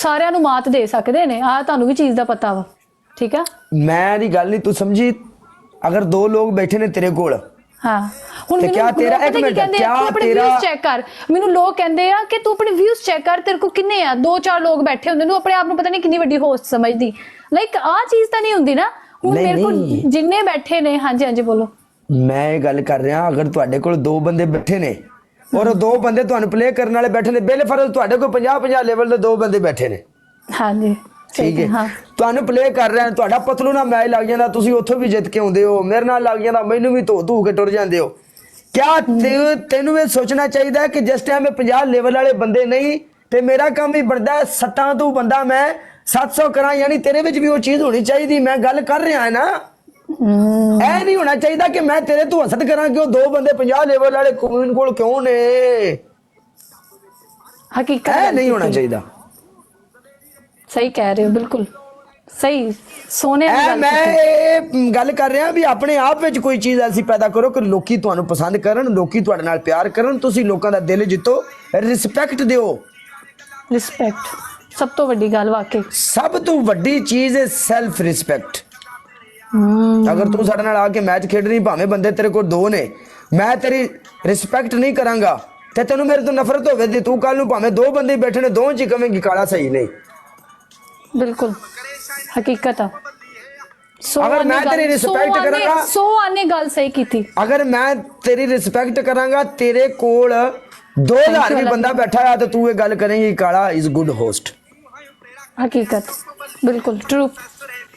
ਸਾਰਿਆਂ ਨੂੰ ਮਾਤ ਦੇ ਸਕਦੇ ਨੇ, ਆ ਤੁਹਾਨੂੰ ਵੀ ਚੀਜ਼ ਦਾ ਪਤਾ ਵਾ, ਠੀਕ ਆ। ਮੈਂ ਦੀ ਗੱਲ ਨਹੀਂ ਤੂੰ ਸਮਝੀ, ਅਗਰ 2 ਲੋਕ ਬੈਠੇ ਨੇ ਤੇਰੇ ਕੋਲ, ਹਾਂ ਹੁਣ ਤੇ ਕਿਆ ਤੇਰਾ ਇੱਕ ਮਿੰਟ ਕਿਆ ਤੇਰਾ ਚੈੱਕ ਕਰ, ਮੈਨੂੰ ਲੋਕ ਕਹਿੰਦੇ ਆ ਕਿ ਤੂੰ ਆਪਣੇ ਵਿਊਜ਼ ਚੈੱਕ ਕਰ, ਤੇਰੇ ਕੋਲ ਕਿੰਨੇ ਆ, 2-4 ਲੋਕ ਬੈਠੇ ਹੁੰਦੇ ਨੂੰ ਆਪਣੇ ਆਪ ਨੂੰ ਪਤਾ ਨਹੀਂ ਕਿੰਨੀ ਵੱਡੀ ਹੋਸਟ ਸਮਝਦੀ, ਲਾਈਕ ਆ ਚੀਜ਼ ਤਾਂ ਨਹੀਂ ਹੁੰਦੀ ਨਾ। ਹੁਣ ਮੇਰੇ ਕੋਲ ਜਿੰਨੇ ਬੈਠੇ ਨੇ, ਹਾਂਜੀ ਹਾਂਜੀ ਬੋਲੋ। ਮੈਂ ਇਹ ਗੱਲ ਕਰ ਰਿਹਾ, ਅਗਰ ਤੁਹਾਡੇ ਕੋਲ 2 ਬੰਦੇ ਬੈਠੇ ਨੇ ਔਰ 2 ਬੰਦੇ ਤੁਹਾਨੂੰ ਪਲੇ ਕਰਨ ਵਾਲੇ ਬੈਠੇ ਨੇ, ਬਿਲ ਫਰਜ਼ ਤੁਹਾਡੇ ਕੋਲ 50-50 ਲੈਵਲ ਦੇ 2 ਬੰਦੇ ਬੈਠੇ ਨੇ, ਹਾਂਜੀ ਠੀਕ ਹੈ, ਤੁਹਾਨੂੰ ਪਲੇ ਕਰ ਰਹੇ, ਤੁਹਾਡਾ ਪਤਲੂ ਨਾਲ ਮੈਚ ਲੱਗ ਜਾਂਦਾ, ਤੁਸੀਂ ਉੱਥੋਂ ਵੀ ਜਿੱਤ ਕੇ ਆਉਂਦੇ ਹੋ, ਮੇਰੇ ਨਾਲ ਲੱਗ ਜਾਂਦਾ, ਮੈਨੂੰ ਵੀ ਧੋ ਕੇ ਟੁਰ ਜਾਂਦੇ ਹੋ। ਕਿਆ ਤੈਨੂੰ ਇਹ ਸੋਚਣਾ ਚਾਹੀਦਾ ਕਿ ਜਿਸ ਟਾਈਮ 50 ਲੈਵਲ ਵਾਲੇ ਬੰਦੇ ਨਹੀਂ ਤੇ ਮੇਰਾ ਕੰਮ ਵੀ ਬਣਦਾ 7 ਤੋਂ ਬੰਦਾ ਮੈਂ 700 ਕਰਾਂ, ਯਾਨੀ ਤੇਰੇ ਵਿੱਚ ਵੀ ਉਹ ਚੀਜ਼ ਹੋਣੀ ਚਾਹੀਦੀ। ਮੈਂ ਗੱਲ ਕਰ ਰਿਹਾ ਨਾ, ਇਹ ਨਹੀਂ ਹੋਣਾ ਚਾਹੀਦਾ ਕਿ ਮੈਂ ਤੇਰੇ ਤੋਂ ਹਸਦ ਕਰਾਂ ਕਿ ਉਹ 2 ਬੰਦੇ 50 ਲੈਵਲ ਵਾਲੇ ਕੋਲ ਕਿਉਂ ਨੇ, ਹਕੀਕਤ ਇਹ ਨਹੀਂ ਹੋਣਾ ਚਾਹੀਦਾ। ਸਹੀ ਕਹਿ ਰਹੇ ਹੋ, ਬਿਲਕੁਲ ਸਹੀ, ਸੋਨੇ ਮੈਂ ਇਹ ਗੱਲ ਕਰ ਰਿਹਾ ਵੀ ਆਪਣੇ ਆਪ ਵਿੱਚ ਕੋਈ ਚੀਜ਼ ਐਸੀ ਪੈਦਾ ਕਰੋ ਕਿ ਲੋਕੀ ਤੁਹਾਨੂੰ ਪਸੰਦ ਕਰਨ, ਲੋਕੀ ਤੁਹਾਡੇ ਨਾਲ ਪਿਆਰ ਕਰਨ, ਤੁਸੀਂ ਲੋਕਾਂ ਦਾ ਦਿਲ ਜਿੱਤੋ, ਰਿਸਪੈਕਟ ਦਿਓ। ਰਿਸਪੈਕਟ ਸਭ ਤੋਂ ਵੱਡੀ ਗੱਲ, ਵਾਕਈ ਸਭ ਤੋਂ ਵੱਡੀ ਚੀਜ਼ ਹੈ ਸੈਲਫ ਰਿਸਪੈਕਟ। ਅਗਰ ਤੂੰ ਸਾਡੇ ਨਾਲ ਆ ਕੇ ਮੈਚ ਖੇਡ ਰਹੀ, ਭਾਵੇਂ ਬੰਦੇ ਤੇਰੇ ਕੋਲ 2 ਨੇ, ਮੈਂ ਤੇਰੀ ਰਿਸਪੈਕਟ ਨਹੀਂ ਕਰਾਂਗਾ ਤੇ ਤੈਨੂੰ ਮੇਰੇ ਤੋਂ ਨਫ਼ਰਤ ਹੋਵੇ ਤੇ ਤੂੰ ਕੱਲ ਨੂੰ ਭਾਵੇਂ 2 ਬੰਦੇ ਬੈਠੇ ਨੇ, 2 ਚ ਹੀ ਕਵੇਂਗੀ ਕਾਲਾ ਸਹੀ ਨਹੀਂ। ਬਿਲਕੁਲ ਹਕੀਕਤ ਆ। ਅਗਰ ਮੈਂ ਤੇਰੀ ਰਿਸਪੈਕਟ ਕਰਾਂਗਾ, 100 ਆਨੇ ਗੱਲ ਸਹੀ ਕੀਤੀ, ਅਗਰ ਮੈਂ ਤੇਰੀ ਰਿਸਪੈਕਟ ਕਰਾਂਗਾ, ਤੇਰੇ ਕੋਲ 2000 ਵੀ ਬੰਦਾ ਬੈਠਾ ਆ ਤੇ ਤੂੰ ਇਹ ਗੱਲ ਕਰੇਂਗੀ ਕਾਲਾ ਇਜ਼ ਗੁੱਡ ਹੋਸਟ। ਹਕੀਕਤ ਬਿਲਕੁਲ ਟਰੂ,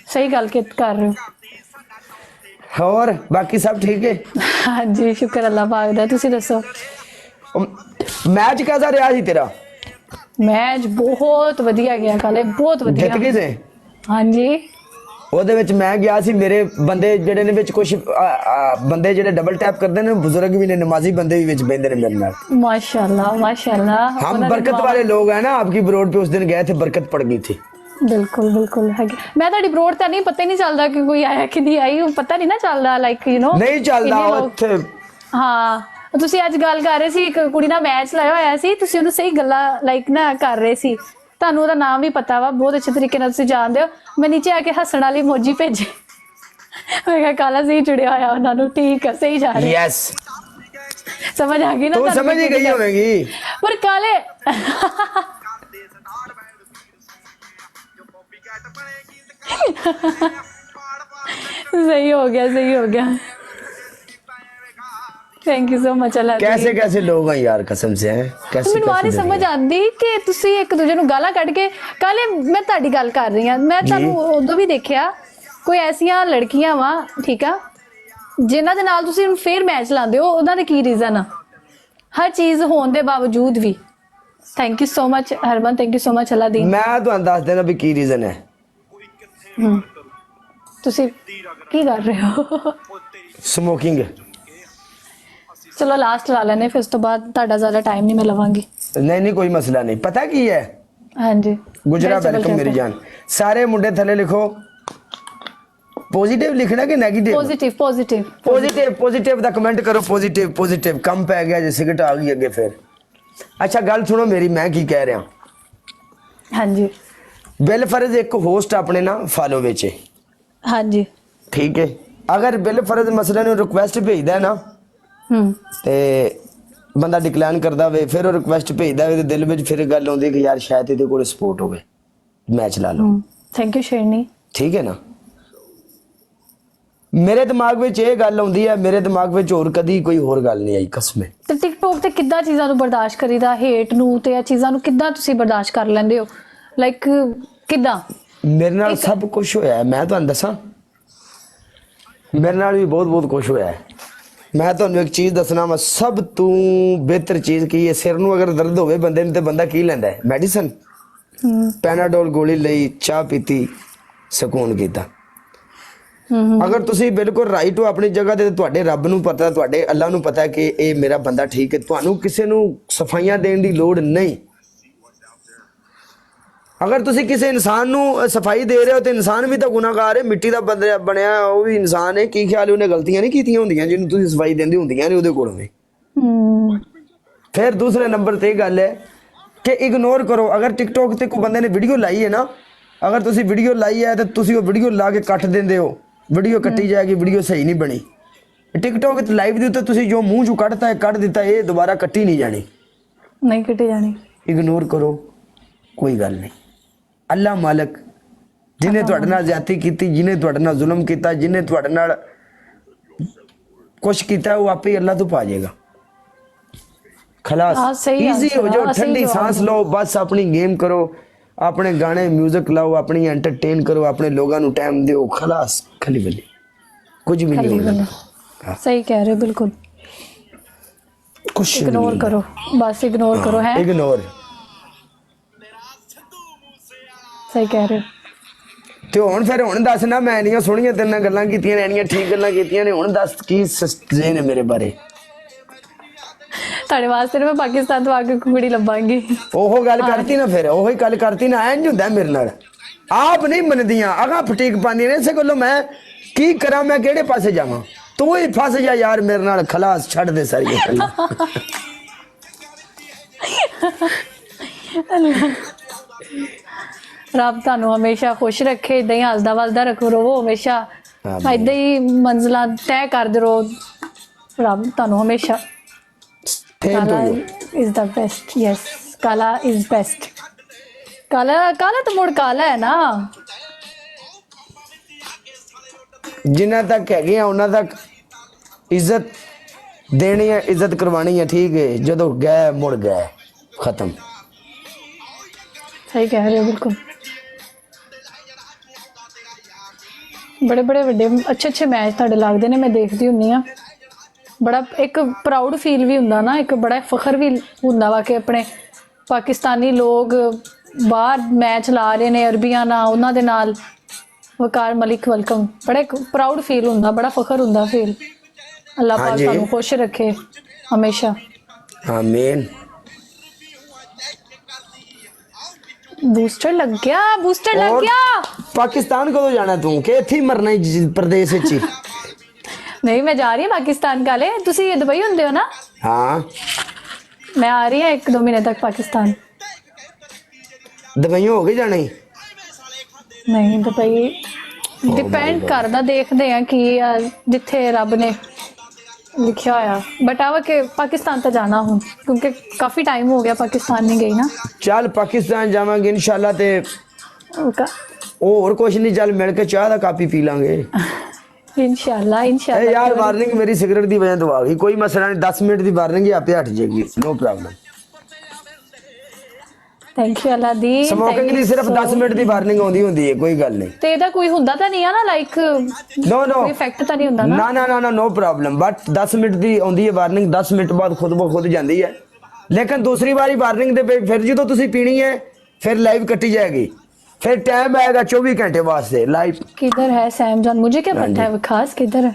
ਸਹੀ ਗੱਲ ਕਰ ਰਹੇ ਹੋ। ਹੋਰ ਬਾਕੀ ਸਭ ਠੀਕ ਹੈ? ਹਾਂਜੀ ਸ਼ੁਕਰ ਅੱਲਾਹ ਪਾਕ ਦਾ, ਤੁਸੀਂ ਦੱਸੋ ਮੈਚ ਕਿਹਦਾ ਰਿਹਾ ਸੀ ਤੇਰਾ? ਮੈਚ ਬਹੁਤ ਵਧੀਆ ਗਿਆ ਕੱਲ, ਬਹੁਤ ਵਧੀਆ। ਜਿੱਤ ਗਏ ਸੀ? ਹਾਂਜੀ ਉਹਦੇ ਵਿੱਚ ਮੈਂ ਗਿਆ ਸੀ, ਮੇਰੇ ਬੰਦੇ ਜਿਹੜੇ ਨੇ ਵਿੱਚ ਕੁਝ ਬੰਦੇ ਜਿਹੜੇ ਡਬਲ ਟੈਪ ਕਰਦੇ ਨੇ, ਬਜ਼ੁਰਗ ਵੀ ਨੇ, ਨਮਾਜ਼ੀ ਬੰਦੇ ਵੀ ਵਿੱਚ ਬੈਠੇ ਨੇ ਮੇਰੇ ਨਾਲ। माशाल्लाह माशाल्लाह, हम बरकत वाले लोग हैं ना, आपकी ब्रोड पे उस दिन गए थे, बरकत पड़ गई थी। बिल्कुल बिल्कुल है। मैं ਤੁਹਾਡੀ ਬਰੋਡ ਤਾਂ ਨਹੀਂ, ਪਤਾ ਹੀ ਨਹੀਂ ਚੱਲਦਾ ਕਿ ਕੋਈ ਆਇਆ ਕਿ ਨਹੀਂ ਆਈ, ਪਤਾ ਨਹੀਂ ਨਾ ਚੱਲਦਾ, ਲਾਈਕ ਯੂ نو ਨਹੀਂ ਚੱਲਦਾ ਉੱਥੇ। ਹਾਂ ਤੁਸੀਂ ਅੱਜ ਗੱਲ ਕਰ ਰਹੇ ਸੀ, ਇੱਕ ਕੁੜੀ ਨਾਲ ਮੈਚ ਲਾਇਆ ਹੋਇਆ ਸੀ, ਤੁਸੀਂ ਉਹਨੂੰ ਸਹੀ ਗੱਲਾਂ ਲਾਈਕ ਨਾ ਕਰ ਰਹੇ ਸੀ, ਤੁਹਾਨੂੰ ਉਹਦਾ ਨਾਮ ਵੀ ਪਤਾ ਵਾ, ਬਹੁਤ ਅੱਛੇ ਤਰੀਕੇ ਨਾਲ ਤੁਸੀਂ ਜਾਣਦੇ ਹੋ। ਮੈਂ ਨੀਚੇ ਆ ਕੇ ਹੱਸਣ ਵਾਲੀ ਇਮੋਜੀ ਭੇਜੀ, ਮੈਂ ਕਿਹਾ ਕਾਲਾ ਸਹੀ ਜੁੜਿਆ ਹੋਇਆ ਉਹਨਾਂ ਨੂੰ, ਠੀਕ ਹੈ ਸਹੀ ਜਾ ਰਹੇ। ਯੈਸ ਸਮਝ ਆ ਗਈ ਨਾ, ਤੂੰ ਸਮਝ ਹੀ ਗਈ ਹੋਵੇਗੀ। ਪਰ ਕਾਲੇ सही हो गया, सही हो गया, थैंक यू सो मच। अल्लाह कैसे कैसे लोग हैं यार, कसम से हैं कैसे ਮੈਨੂੰ ਆ ਨਹੀਂ ਸਮਝ ਆਉਂਦੀ ਕਿ ਤੁਸੀਂ ਇੱਕ ਦੂਜੇ ਨੂੰ ਗਾਲਾਂ ਕੱਢ ਕੇ, ਕਾਲੇ ਮੈਂ ਤੁਹਾਡੀ ਗੱਲ ਕਰ ਰਹੀ ਹਾਂ, ਮੈਂ ਤੁਹਾਨੂੰ ਉਦੋਂ ਵੀ ਦੇਖਿਆ, ਕੋਈ ਐਸੀਆਂ ਲੜਕੀਆਂ ਵਾ, ਠੀਕ ਆ, ਜਿਨ੍ਹਾਂ ਦੇ ਨਾਲ ਤੁਸੀਂ ਫੇਰ ਮੈਚ ਲਾਉਂਦੇ ਹੋ, ਉਹਨਾਂ ਦੇ ਕੀ ਰੀਜ਼ਨ ਆ, ਹਰ ਚੀਜ਼ ਹੋਣ ਦੇ ਬਾਵਜੂਦ ਵੀ। Thank you so much Harman, thank you so much Aladdin. ਮੈਂ ਤੁਹਾਨੂੰ ਦੱਸ ਦੇਣਾ ਵੀ ਕੀ ਰੀਜ਼ਨ ਹੈ। ਤੁਸੀਂ ਕੀ ਕਰ ਰਹੇ ਹੋ? ਸਮੋਕਿੰਗ। ਚਲੋ ਲਾਸਟ ਲਾ ਲੈਣੇ, ਫਿਰ ਉਸ ਤੋਂ ਬਾਅਦ ਤੁਹਾਡਾ ਜ਼ਿਆਦਾ ਟਾਈਮ ਨਹੀਂ ਮੈਂ ਲਵਾਂਗੀ। ਨਹੀਂ ਨਹੀਂ ਕੋਈ ਮਸਲਾ ਨਹੀਂ। ਪਤਾ ਕੀ ਹੈ, ਹਾਂਜੀ ਗੁਜਰਾ ਵੈਲਕਮ ਮੇਰੀ ਜਾਨ। ਸਾਰੇ ਮੁੰਡੇ ਥੱਲੇ ਲਿਖੋ ਪੋਜ਼ਿਟਿਵ ਲਿਖਣਾ ਕਿ negative? Positive positive positive. Positive ਦਾ ਕਮੈਂਟ ਕਰੋ, ਪੋਜ਼ਿਟਿਵ ਪੋਜ਼ਿਟਿਵ। ਕੰਮ ਪੈ ਗਿਆ ਜੇ, ਸਿਗਰਟ ਆ ਗਈ ਅੱਗੇ ਫਿਰ। ਅੱਛਾ ਗੱਲ ਸੁਣੋ ਮੇਰੀ, ਮੈਂ ਕੀ ਕਹਿ ਰਿਹਾ। ਹਾਂਜੀ ਬਿਲ ਫਰਜ਼ ਇੱਕ ਹੋਸਟ ਆਪਣੇ ਨਾ ਫਾਲੋ ਵਿੱਚ ਹੈ, ਹਾਂਜੀ ਠੀਕ ਹੈ। ਅਗਰ ਬਿਲ ਫਰਜ਼ ਮਸਲੇ ਨੂੰ ਰਿਕੁਐਸਟ ਭੇਜਦਾ ਨਾ ਤੇ ਬੰਦਾ ਡਿਕਲਾਈਨ ਕਰਦਾ ਵੇ, ਫਿਰ ਉਹ ਰਿਕੁਐਸਟ ਭੇਜਦਾ ਵੇ ਤੇ ਦਿਲ ਵਿੱਚ ਫਿਰ ਗੱਲ ਆਉਂਦੀ ਕਿ ਯਾਰ ਸ਼ਾਇਦ ਇਹਦੇ ਕੋਲ ਸਪੋਰਟ ਹੋਵੇ, ਮੈਚ ਲਾ ਲਓ। ਥੈਂਕ ਯੂ ਸ਼ੇਰਨੀ, ਠੀਕ ਹੈ ਨਾ। ਮੇਰੇ ਦਿਮਾਗ ਵਿੱਚ ਇਹ ਗੱਲ ਆਉਂਦੀ ਹੈ, ਮੇਰੇ ਦਿਮਾਗ ਵਿੱਚ ਹੋਰ ਕਦੀ ਕੋਈ ਹੋਰ ਗੱਲ ਨਹੀਂ ਆਈ ਕਸਮੇ। ਤੇ ਟਿਕਟੋਕ ਤੇ ਕਿੱਦਾਂ ਚੀਜ਼ਾਂ ਨੂੰ ਬਰਦਾਸ਼ਤ ਕਰੀਦਾ, ਹੇਟ ਨੂੰ ਤੇ ਇਹ ਚੀਜ਼ਾਂ ਨੂੰ ਕਿੱਦਾਂ ਤੁਸੀਂ ਬਰਦਾਸ਼ਤ ਕਰ ਲੈਂਦੇ ਹੋ, ਲਾਈਕ ਕਿੱਦਾਂ? ਮੇਰੇ ਨਾਲ ਸਭ ਕੁਝ ਹੋਇਆ ਹੈ, ਮੈਂ ਤੁਹਾਨੂੰ ਦੱਸਾਂ, ਮੇਰੇ ਨਾਲ ਵੀ ਬਹੁਤ ਬਹੁਤ ਕੁਝ ਹੋਇਆ ਹੈ। ਮੈਂ ਤੁਹਾਨੂੰ ਇੱਕ ਚੀਜ਼ ਦੱਸਣਾ ਵਾ, ਸਭ ਤੋਂ ਬਿਹਤਰ ਚੀਜ਼ ਕੀ ਹੈ, ਸਿਰ ਨੂੰ ਅਗਰ ਦਰਦ ਹੋਵੇ ਬੰਦੇ ਨੂੰ ਤੇ ਬੰਦਾ ਕੀ ਲੈਂਦਾ ਹੈ? ਮੈਡੀਸਨ। ਪੈਨਾਡੋਲ ਗੋਲੀ ਲਈ, ਚਾਹ ਪੀਤੀ, ਸਕੂਨ ਕੀਤਾ। ਅਗਰ ਤੁਸੀਂ ਬਿਲਕੁਲ ਰਾਈਟ ਹੋ ਆਪਣੀ ਜਗ੍ਹਾ ਤੇ, ਤੁਹਾਡੇ ਰੱਬ ਨੂੰ ਪਤਾ, ਤੁਹਾਡੇ ਅੱਲਾ ਨੂੰ ਪਤਾ ਕਿ ਇਹ ਮੇਰਾ ਬੰਦਾ ਠੀਕ ਹੈ, ਤੁਹਾਨੂੰ ਕਿਸੇ ਨੂੰ ਸਫਾਈਆਂ ਦੇਣ ਦੀ ਲੋੜ ਨਹੀਂ। ਅਗਰ ਤੁਸੀਂ ਕਿਸੇ ਇਨਸਾਨ ਨੂੰ ਸਫਾਈ ਦੇ ਰਹੇ ਹੋ ਤੇ ਇਨਸਾਨ ਵੀ ਤਾਂ ਗੁਨਾਹਗਾਰ ਹੈ, ਮਿੱਟੀ ਦਾ ਬੰਦਾ ਬਣਿਆ, ਉਹ ਵੀ ਇਨਸਾਨ ਹੈ। ਕੀ ਖਿਆਲ ਉਹਨੇ ਗਲਤੀਆਂ ਨਹੀਂ ਕੀਤੀਆਂ ਹੁੰਦੀਆਂ ਜਿਹਨੂੰ ਤੁਸੀਂ ਸਫਾਈ ਦਿੰਦੇ ਹੁੰਦੀਆਂ ਨੇ ਉਹਦੇ ਕੋਲੋਂ ਵੀ। ਫਿਰ ਦੂਸਰੇ ਨੰਬਰ ਤੇ ਇਹ ਗੱਲ ਹੈ ਕਿ ਇਗਨੋਰ ਕਰੋ। ਅਗਰ ਟਿਕਟੋਕ ਤੇ ਕੋਈ ਬੰਦੇ ਨੇ ਵੀਡੀਓ ਲਾਈ ਹੈ ਨਾ, ਅਗਰ ਤੁਸੀਂ ਵੀਡੀਓ ਲਾਈ ਹੈ ਤੇ ਤੁਸੀਂ ਉਹ ਵੀਡੀਓ ਲਾ ਕੇ ਕੱਟ ਦਿੰਦੇ ਹੋ, ਵੀਡੀਓ ਕੱਟੀ ਜਾਏਗੀ, ਵੀਡੀਓ ਸਹੀ ਨਹੀਂ ਬਣੀ। ਟਿਕਟੋਕ ਤੇ ਲਾਈਵ ਦੇ ਉੱਤੇ ਤੁਸੀਂ ਜੋ ਮੂੰਹ ਚੋਂ ਕੱਢਤਾ ਹੈ ਕੱਢ ਦਿੱਤਾ, ਇਹ ਦੁਬਾਰਾ ਕੱਟੀ ਨਹੀਂ ਜਾਣੀ। ਨਹੀਂ ਕੱਟੀ ਜਾਣੀ। ਇਗਨੋਰ ਕਰੋ, ਕੋਈ ਗੱਲ ਨਹੀਂ। ਅੱਲਾ ਮਾਲਕ ਜਿਹਨੇ ਤੁਹਾਡੇ ਨਾਲ ਜ਼ਿਆਦਤੀ ਕੀਤੀ, ਜਿਹਨੇ ਤੁਹਾਡੇ ਨਾਲ ਜ਼ੁਲਮ ਕੀਤਾ, ਜਿਹਨੇ ਤੁਹਾਡੇ ਨਾਲ ਕੁਛ ਕੀਤਾ, ਉਹ ਆਪੇ ਹੀ ਅੱਲਾ ਤੋਂ ਪਾ ਜਾਏਗਾ। खलास हाँ, सही इजी आंसर हो जाओ, है, सही ठंडी जवाब सांस है। लो, बस अपनी गेम करो, अपने गाने म्यूजिक लाओ, अपनी एंटरटेन करो, अपने लोगों ਨੂੰ टाइम ਦਿਓ। खलास खली बली कुछ भी नहीं खाली होना। बल्ले। सही कह रहे हो, बिल्कुल कुछ इग्नोर करो, बस इग्नोर करो। है इग्नोर। सही कह रहे हो। ਤੇ ਹੁਣ ਦੱਸ ਨਾ, ਮੈਂ ਇੰਨੀਆਂ ਸੋਹਣੀਆਂ ਤੇਰੇ ਨਾਲ ਗੱਲਾਂ ਕੀਤੀਆਂ ਨੇ, ਇੰਨੀਆਂ ਠੀਕ ਗੱਲਾਂ ਕੀਤੀਆਂ ਨੇ, ਹੁਣ ਦੱਸ ਕੀ ਸਸਤੇ ਨੇ ਮੇਰੇ ਬਾਰੇ। ਤੁਹਾਡੇ ਵਾਸਤੇ ਮੈਂ ਪਾਕਿਸਤਾਨ ਤੋਂ ਆ ਕੇ ਕੁੜੀ ਲੱਭਾਂਗੀ। ਉਹ ਗੱਲ ਕਰਤੀ ਨਾ, ਫਿਰ ਉਹੀ ਗੱਲ ਕਰਤੀ ਨਾ। ਇੰਜ ਹੁੰਦਾ ਮੇਰੇ ਨਾਲ, ਆਪ ਨਹੀਂ ਮੰਨਦੀਆਂ, ਅਗਾ ਫਟੀਕ ਪਾਉਂਦੀਆਂ ਨੇ। ਇਸੇ ਗੱਲੋਂ ਮੈਂ ਕੀ ਕਰਾਂ, ਮੈਂ ਕਿਹੜੇ ਪਾਸੇ ਜਾਵਾਂ? ਤੂੰ ਹੀ ਫਸ ਜਾ ਯਾਰ ਮੇਰੇ ਨਾਲ। ਖਲਾਸ ਛੱਡ ਦੇ ਸਾਰੀ ਗੱਲਾਂ। ਰੱਬ ਤੁਹਾਨੂੰ ਹਮੇਸ਼ਾ ਖੁਸ਼ ਰੱਖੇ, ਇਦਾਂ ਹੀ ਹੱਸਦਾ ਵਸਦਾ ਰੱਖੋ, ਰਵੋ ਹਮੇਸ਼ਾ, ਇਦਾਂ ਹੀ ਮੰਜ਼ਿਲਾਂ ਤੈਅ ਕਰਦੇ ਰਹੋ। ਰੱਬ ਤੁਹਾਨੂੰ ਹਮੇਸ਼ਾ। काला is the best, yes, काला is best। काला काला तो मुड़ काला है ना। जिन्ना तक है उन्ना तक इज्जत देनी है, इज्जत करवानी है, ठीक है। जदों गए मुड़ गए, खत्म। सही कह रहे हो, बिल्कुल। बड़े बड़े वड्डे अच्छे अच्छे मैच तुहाडे लगदे ने, मैं देखदी हुन्नी आ। बड़ा एक प्राउड फील भी हुंदा ना, एक बड़ा फखर भी हुंदा वा कि अपने पाकिस्तानी लोग बाहर मैच ला रहे ने अरबियां नाल, उन्हां दे नाल। वकार मलिक वेलकम। बड़ा एक प्राउड फील हुंदा, बड़ा फखर हुंदा फील। अल्लाह पाक तुहानू खुश रखे हमेशा, आमीन। बूस्टर लग गया, बूस्टर लग गया। पाकिस्तान कदों जाना तू, कि इत्थे ही मरना प्रदेश विच ही? नहीं, मैं जा रही हूँ पाकिस्तान काले। तुसी दुबई होंदे हो ना? हाँ, मैं आ रही हूँ 1-2 महीने तक पाकिस्तान। दुबई हो गई जाने? नहीं, दुबई डिपेंड करदा, देखदे हैं कि जिथे रब ने लिखिया होया। बट आवा के पाकिस्तान तो जाना हूँ, क्योंकि काफ़ी टाइम हो गया पाकिस्तान नहीं गई ना। चल पाकिस्तान जावांगे इंशाल्लाह। ते और कुछ नहीं, चल मिल के चाह दा कापी पी लांगे इंशाल्लाह ए इंशाल्लाह। यार वार्निंग मेरी सिगरेट दी वजह तो आ गई, कोई मसला नहीं। 10 मिनट दी वार्निंग आपे हट जाएगी, no problem. Thank you Allah दी। स्मोकिंग दी सिर्फ 10 मिनट दी वार्निंग आउंदी हुंदी है, कोई गल नहीं। ते एदा कोई हुंदा तां नहीं है ना, लाइक नो नो कोई इफेक्ट तां नहीं हुंदा ना? ना ना ना ना, नो प्रॉब्लम। बट 10 मिनट दी आउंदी है वार्निंग, 10 मिनट बाद खुद ब खुद जाती है। लेकिन दूसरी बारी वार्निंग दे फिर जो तुसी पीनी है, फिर लाइव कटी जाएगी, फिर टाइम आएगा 24 घंटे वास्ते लाइव। किधर है सैम जान? मुझे क्या पता है वो खास किधर है।